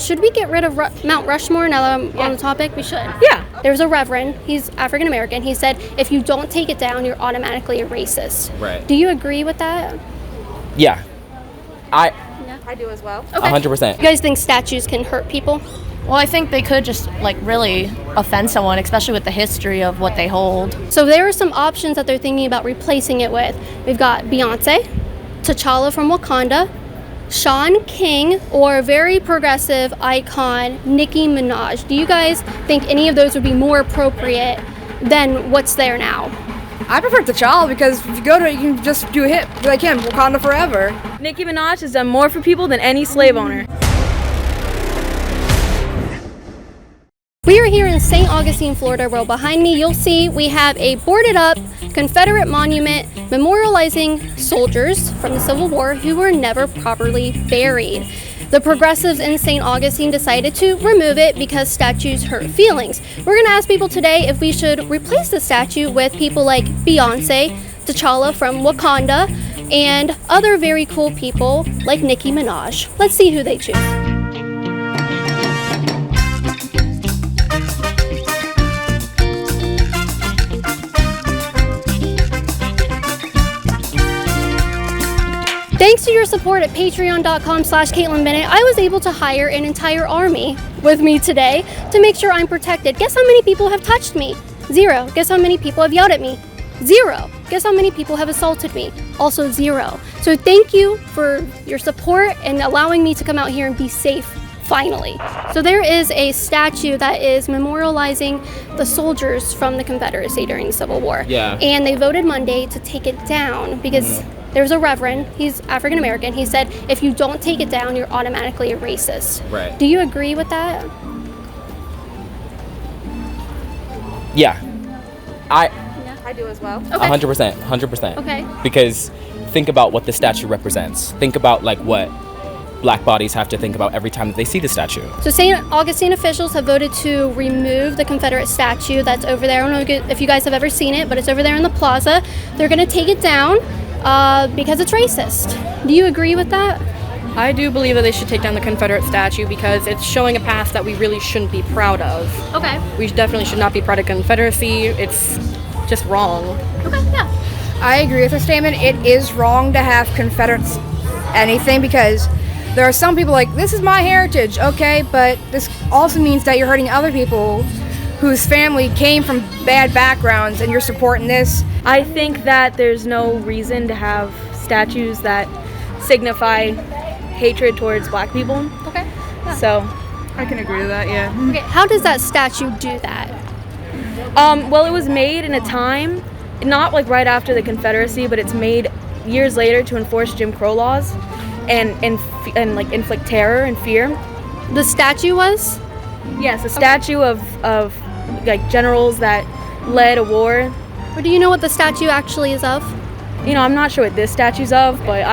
Should we get rid of Mount Rushmore now that I'm on the topic? We should. Yeah. There's a reverend. He's African American. He said, if you don't take it down, you're automatically a racist. Right. Do you agree with that? Yeah. I do as well. Okay. 100%. You guys think statues can hurt people? Well, I think they could just really offend someone, especially with the history of what they hold. So there are some options that they're thinking about replacing it with. We've got Beyonce, T'Challa from Wakanda, Sean King, or very progressive icon Nicki Minaj. Do you guys think any of those would be more appropriate than what's there now? I prefer T'Challa because if you go to it, you can just do a hit like him, Wakanda forever. Nicki Minaj has done more for people than any slave owner. We are here in St. Augustine, Florida, where behind me you'll see we have a boarded up Confederate monument memorializing soldiers from the Civil War who were never properly buried. The progressives in St. Augustine decided to remove it because statues hurt feelings. We're going to ask people today if we should replace the statue with people like Beyonce, T'Challa from Wakanda, and other very cool people like Nicki Minaj. Let's see who they choose. Thanks to your support at patreon.com/CaitlinBennett, I was able to hire an entire army with me today to make sure I'm protected. Guess how many people have touched me? 0. Guess how many people have yelled at me? 0. Guess how many people have assaulted me? Also 0. So thank you for your support and allowing me to come out here and be safe, finally. So there is a statue that is memorializing the soldiers from the Confederacy during the Civil War. Yeah. And they voted Monday to take it down because there's a reverend, he's African American, he said, if you don't take it down, you're automatically a racist. Right. Do you agree with that? Yeah. I do as well. Okay. 100%. 100%. Okay. Because think about what the statue represents. Think about like what black bodies have to think about every time that they see the statue. So St. Augustine officials have voted to remove the Confederate statue that's over there. I don't know if you guys have ever seen it, but it's over there in the plaza. They're going to take it down because it's racist. Do you agree with that? I do believe that they should take down the Confederate statue because it's showing a past that we really shouldn't be proud of. Okay. We definitely should not be proud of Confederacy. It's just wrong. Okay, yeah. I agree with her statement. It is wrong to have Confederates anything because there are some people like, this is my heritage, okay, but this also means that you're hurting other people whose family came from bad backgrounds and you're supporting this. I think that there's no reason to have statues that signify hatred towards black people. Okay. Yeah. So, I can agree with that, yeah. Okay, how does that statue do that? well, it was made in a time, not like right after the Confederacy, but it's made years later to enforce Jim Crow laws and like inflict terror and fear. The statue was? Yes, a statue of like generals that led a war. Or do you know what the statue actually is of? You know, I'm not sure what this statue's of, but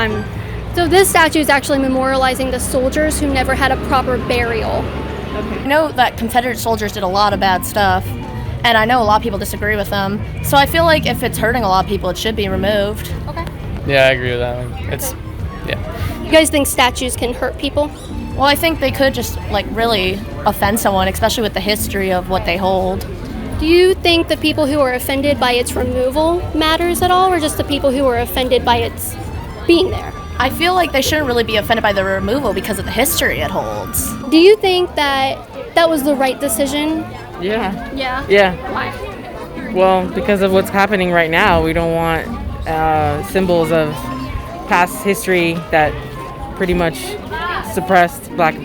So this statue is actually memorializing the soldiers who never had a proper burial. I know that Confederate soldiers did a lot of bad stuff, and I know a lot of people disagree with them. So I feel like if it's hurting a lot of people, it should be removed. Okay. Yeah, I agree with that. It's, yeah. You guys think statues can hurt people? Well, I think they could just really offend someone, especially with the history of what they hold. Do you think the people who are offended by its removal matters at all, or just the people who are offended by its being there? I feel like they shouldn't really be offended by the removal because of the history it holds. Do you think that that was the right decision? Yeah. Yeah? Yeah. Why? Well, because of what's happening right now, we don't want symbols of past history that pretty much suppressed black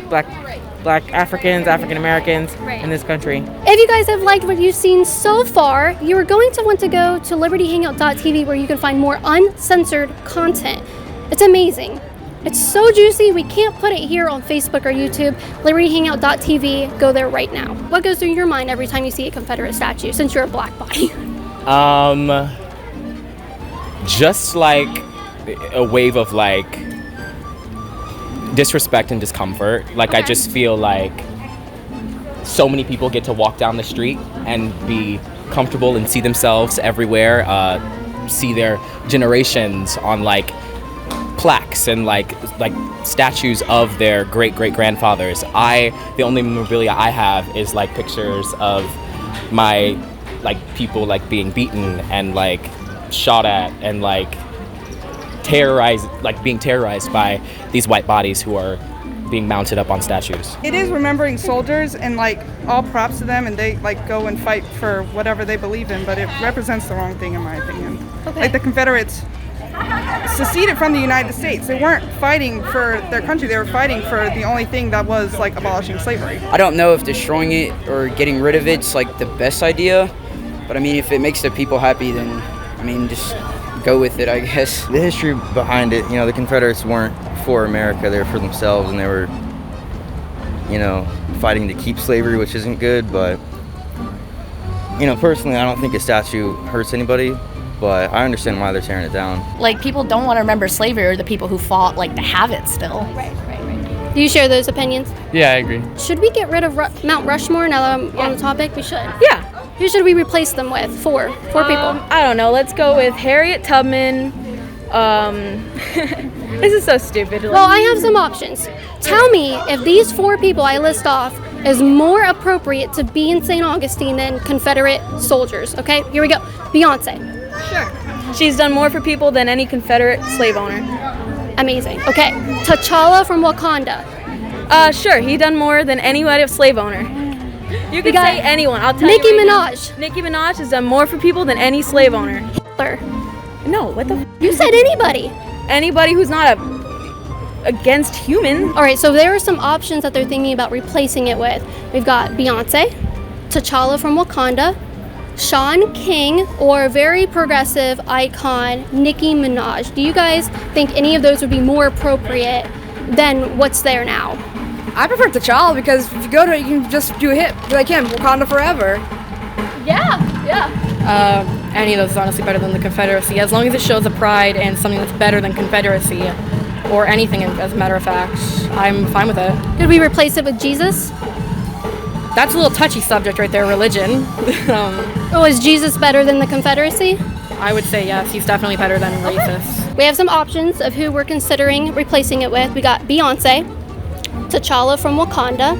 Africans, African Americans in this country. If you guys have liked what you've seen so far, you are going to want to go to libertyhangout.tv where you can find more uncensored content. It's amazing. It's so juicy, we can't put it here on Facebook or YouTube. libertyhangout.tv, go there right now. What goes through your mind every time you see a Confederate statue, since you're a black body? Just like a wave of like disrespect and discomfort. Like I just feel like so many people get to walk down the street and be comfortable and see themselves everywhere, see their generations on like plaques and like statues of their great grandfathers. The only memorabilia I have is like pictures of my like people like being beaten and like shot at and like being terrorized by these white bodies who are being mounted up on statues. It is remembering soldiers, and like all props to them, and they like go and fight for whatever they believe in, but it represents the wrong thing in my opinion. Okay. Like the Confederates seceded from the United States. They weren't fighting for their country, they were fighting for the only thing that was like abolishing slavery. I don't know if destroying it or getting rid of it's like the best idea, but I mean if it makes the people happy, then I mean just go with it, I guess. The history behind it, the Confederates weren't for America, they were for themselves, and they were, fighting to keep slavery, which isn't good, but, personally, I don't think a statue hurts anybody, but I understand why they're tearing it down. Like, people don't want to remember slavery or the people who fought, like, to have it still. Right. Do you share those opinions? Yeah, I agree. Should we get id of Mount Rushmore now that I'm on the topic? We should. Yeah. Who should we replace them with? Four people. I don't know. Let's go with Harriet Tubman. This is so stupid. Well, I have some options. Tell me if these 4 people I list off is more appropriate to be in St. Augustine than Confederate soldiers. Okay, here we go. Beyonce. Sure. She's done more for people than any Confederate slave owner. Amazing. Okay, T'Challa from Wakanda. Sure. He done more than any white slave owner. You could say anyone. I'll tell Nicki you. Minaj. Nicki Minaj has done more for people than any slave owner. Hitler. No, what the? You said anybody. Anybody who's not against human. All right, so there are some options that they're thinking about replacing it with. We've got Beyonce, T'Challa from Wakanda, Sean King, or very progressive icon Nicki Minaj. Do you guys think any of those would be more appropriate than what's there now? I prefer T'Challa because if you go to it, you can just do a hit. Be like him, Wakanda forever. Yeah. Any of those is honestly better than the Confederacy, as long as it shows a pride and something that's better than Confederacy, or anything, as a matter of fact. I'm fine with it. Could we replace it with Jesus? That's a little touchy subject right there, religion. Is Jesus better than the Confederacy? I would say yes, he's definitely better than racist. We have some options of who we're considering replacing it with. We got Beyonce, T'Challa from Wakanda,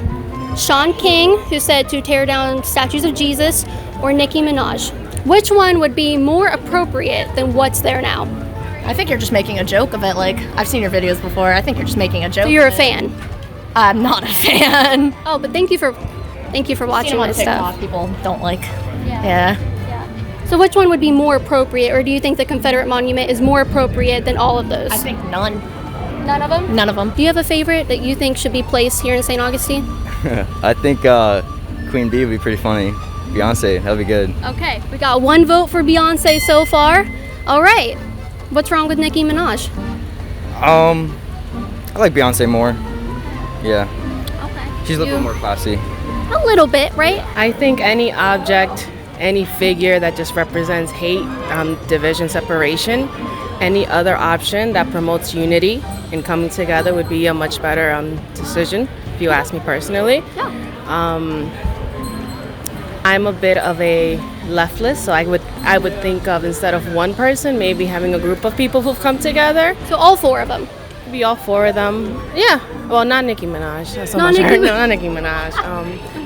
Sean King, who said to tear down statues of Jesus, or Nicki Minaj. Which one would be more appropriate than what's there now? I think you're just making a joke of it. Like, I've seen your videos before. I think you're just making a joke. So you're a of it. fan? I'm not a fan. Oh, but thank you for watching on this TikTok, stuff. people don't like. Yeah. So which one would be more appropriate, or do you think the Confederate monument is more appropriate than all of those? I think none. None of them? None of them. Do you have a favorite that you think should be placed here in St. Augustine? I think Queen Bee would be pretty funny. Beyonce, that'd be good. Okay, we got 1 vote for Beyonce so far. All right. What's wrong with Nicki Minaj? I like Beyonce more. Yeah. Okay. She's a little bit more classy. A little bit, right? I think any object, any figure that just represents hate, division, separation, any other option that promotes unity and coming together would be a much better decision, if you ask me personally. Yeah. I'm a bit of a leftist, so I would think of, instead of one person, maybe having a group of people who've come together. So all 4 of them? Be all 4 of them. Yeah. Well, not Nicki Minaj. That's so Not much Nicki No, not Nicki Minaj.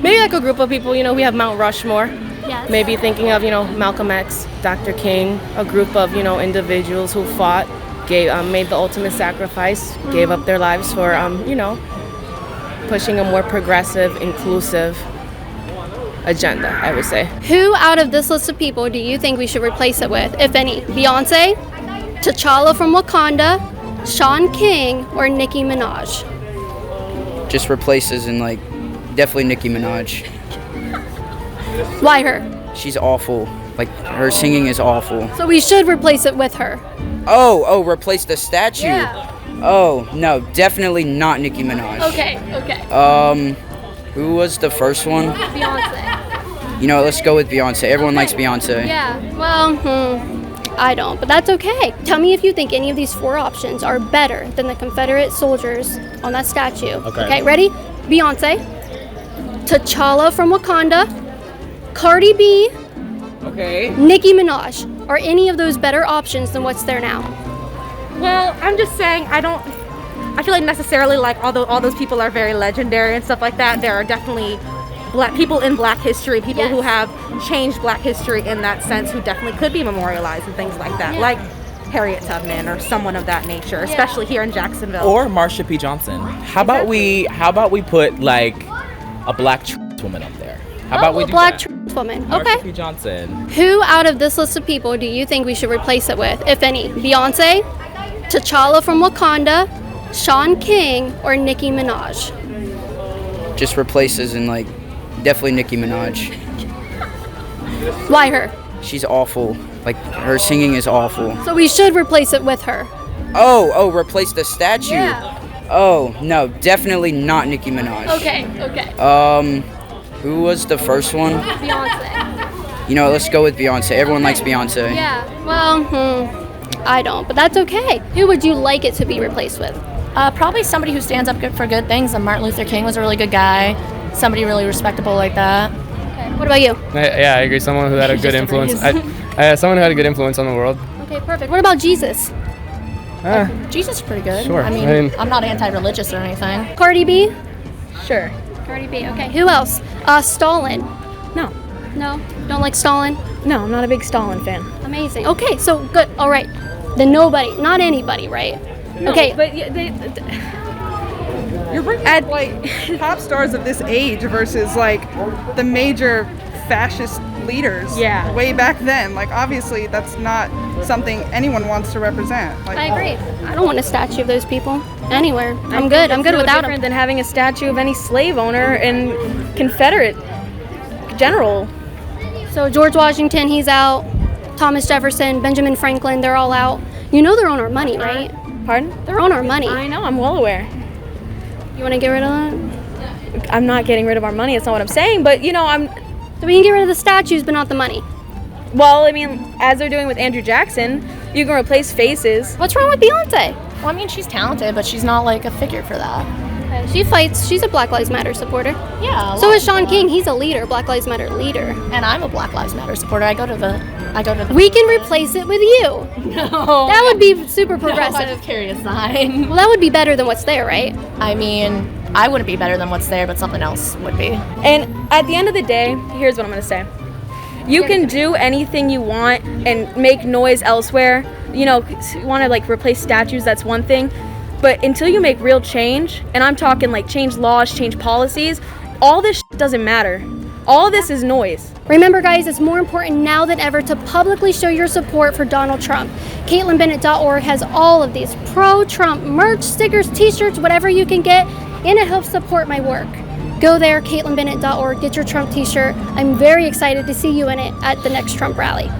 Maybe like a group of people. We have Mount Rushmore. Yes. Maybe thinking of, Malcolm X, Dr. King, a group of, individuals who fought, made the ultimate sacrifice, gave up their lives for, pushing a more progressive, inclusive agenda, I would say. Who out of this list of people do you think we should replace it with, if any? Beyonce, T'Challa from Wakanda, Sean King, or Nicki Minaj? Just replaces and definitely Nicki Minaj. Why her? She's awful. Her singing is awful. So we should replace it with her. Oh, replace the statue. Yeah. Oh, no, definitely not Nicki Minaj. Okay. Who was the first one? Beyonce. Let's go with Beyonce. Everyone likes Beyonce. Yeah, well, I don't, but that's okay. Tell me if you think any of these 4 options are better than the Confederate soldiers on that statue. Okay, ready? Beyonce, T'Challa from Wakanda, Cardi B, Okay. Nicki Minaj. Are any of those better options than what's there now? Well, I'm just saying I feel like necessarily like although all those people are very legendary and stuff like that, there are definitely black people in black history, people who have changed black history in that sense who definitely could be memorialized and things like that. Like Harriet Tubman or someone of that nature, especially here in Jacksonville. Or Marsha P. Johnson. How about we put like a black trans woman up there? How about we do black that? trans woman. Marsha Okay. P. Johnson. Who out of this list of people do you think we should replace it with, if any? Beyonce, T'Challa from Wakanda, Sean King, or Nicki Minaj? Just replaces and like definitely Nicki Minaj. Why her? She's awful. Like her singing is awful. So we should replace it with her. Oh, replace the statue. Yeah. Oh no, definitely not Nicki Minaj. Okay. Who was the first one? Beyonce. You know, let's go with Beyonce. Everyone likes Beyonce. Yeah. Well, I don't, but that's okay. Who would you like it to be replaced with? Probably somebody who stands up for good things. And Martin Luther King was a really good guy. Somebody really respectable like that. Okay. What about you? Yeah, I agree. Someone who had a good influence. Someone who had a good influence on the world. Okay, perfect. What about Jesus? Jesus is pretty good. Sure. I mean, I'm not anti-religious or anything. Cardi B? Sure. Cardi B. Okay. Who else? Stalin. No. No? Don't like Stalin? No, I'm not a big Stalin fan. Amazing. Okay, so good. All right. Then nobody, not anybody, right? No, okay. But You're bringing up, like pop stars of this age versus like the major fascist leaders way back then. Like obviously that's not something anyone wants to represent. Like, I agree. I don't want a statue of those people anywhere. I'm good. I'm good without different them. than having a statue of any slave owner and Confederate general. So George Washington, he's out. Thomas Jefferson, Benjamin Franklin, they're all out. You know they're on our money, right? Pardon? They're on our money. I know, I'm well aware. You want to get rid of that? I'm not getting rid of our money, that's not what I'm saying, but you know, So we can get rid of the statues, but not the money. Well, I mean, as they're doing with Andrew Jackson, you can replace faces. What's wrong with Beyonce? Well, I mean, she's talented, but she's not like a figure for that. She fights. She's a Black Lives Matter supporter. Yeah. So is Sean King. He's a leader, Black Lives Matter leader. And I'm a Black Lives Matter supporter. I go to the. We can replace it with you. No. That would be super progressive. No, I just carry a sign. Well, that would be better than what's there, right? I mean, I wouldn't be better than what's there, but something else would be. And at the end of the day, here's what I'm going to say. You can do anything you want and make noise elsewhere. You know, you want to like replace statues, that's one thing. But until you make real change, and I'm talking like change laws, change policies, all this doesn't matter. All this is noise. Remember, guys, it's more important now than ever to publicly show your support for Donald Trump. CaitlinBennett.org has all of these pro-Trump merch, stickers, t-shirts, whatever you can get, and it helps support my work. Go there, CaitlinBennett.org, get your Trump t-shirt. I'm very excited to see you in it at the next Trump rally.